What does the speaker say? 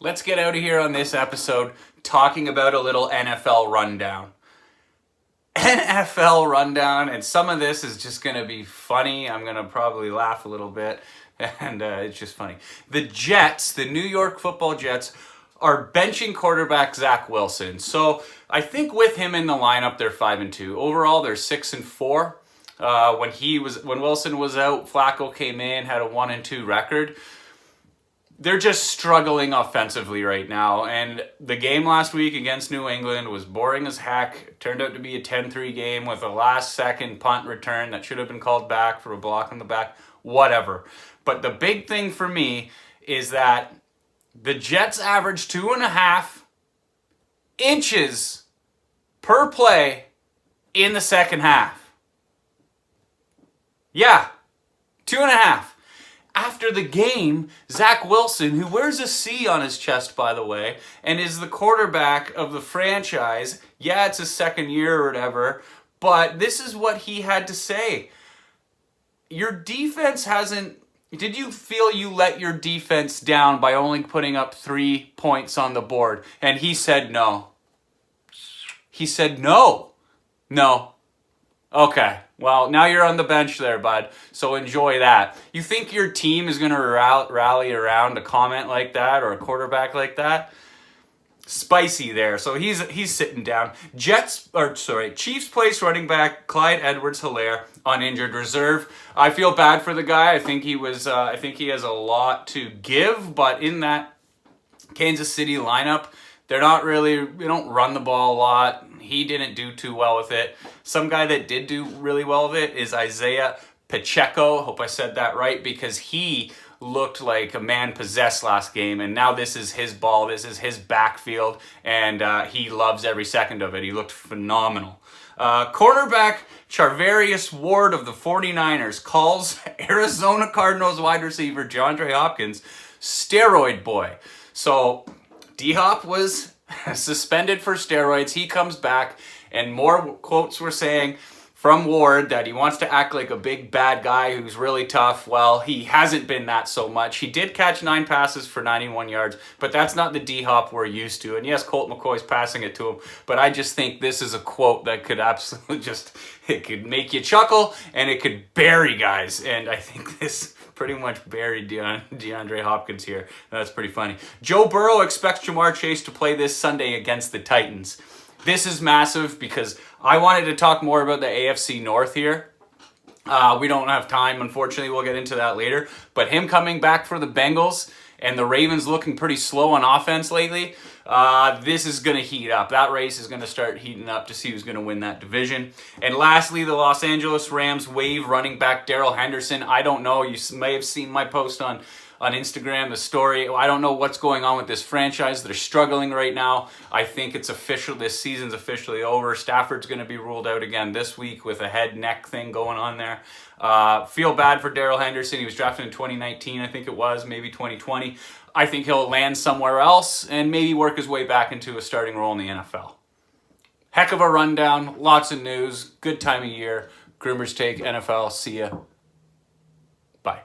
let's get out of here on this episode talking about a little NFL rundown. NFL rundown, and some of this is just going to be funny. I'm going to probably laugh a little bit, and it's just funny. The Jets, the New York Football Jets, are benching quarterback Zach Wilson. So I think with him in the lineup, they're 5-2. Overall, they're 6-4. When Wilson was out, Flacco came in, had a 1-2 record. They're just struggling offensively right now. And the game last week against New England was boring as heck. It turned out to be a 10-3 game with a last-second punt return that should have been called back for a block in the back. Whatever. But the big thing for me is that the Jets average 2.5 inches per play in the second half. Yeah, 2.5. After the game, Zach Wilson, who wears a C on his chest, by the way, and is the quarterback of the franchise, yeah, it's his second year or whatever, but this is what he had to say. Your defense hasn't... Did you feel you let your defense down by only putting up 3 points on the board? And he said no. He said no. No. Okay. Well, now you're on the bench there, bud. So enjoy that. You think your team is going to rally around a comment like that or a quarterback like that? Spicy there. So he's sitting down. Chiefs place running back Clyde Edwards-Helaire on injured reserve. I feel bad for the guy. I think he has a lot to give, but in that Kansas City lineup, they don't run the ball a lot. He didn't do too well with it. Some guy that did do really well with it is Isaiah Pacheco. Hope I said that right, because he looked like a man possessed last game, and now this is his ball, this is his backfield, and he loves every second of it. He looked phenomenal. Cornerback Charvarius Ward of the 49ers calls Arizona Cardinals wide receiver DeAndre Hopkins steroid boy. So D-Hop was suspended for steroids. He comes back, and more quotes were saying from Ward that he wants to act like a big bad guy who's really tough. Well, he hasn't been that so much. He did catch 9 passes for 91 yards, but that's not the D-Hop we're used to. And yes, Colt McCoy's passing it to him, but I just think this is a quote that could absolutely it could make you chuckle, and it could bury guys. And I think this pretty much buried DeAndre Hopkins here. That's pretty funny. Joe Burrow expects Jamar Chase to play this Sunday against the Titans. This is massive because I wanted to talk more about the AFC North here. We don't have time, unfortunately. We'll get into that later. But him coming back for the Bengals and the Ravens looking pretty slow on offense lately, this is going to heat up. That race is going to start heating up to see who's going to win that division. And lastly, the Los Angeles Rams waive running back Darrell Henderson. I don't know. You may have seen my post on Instagram, the story. I don't know what's going on with this franchise. They're struggling right now. I think it's official. This season's officially over. Stafford's going to be ruled out again this week with a head-neck thing going on there. Feel bad for Darrell Henderson. He was drafted in 2019, I think it was, maybe 2020. I think he'll land somewhere else and maybe work his way back into a starting role in the NFL. Heck of a rundown. Lots of news. Good time of year. GroomersTake NFL. See ya. Bye.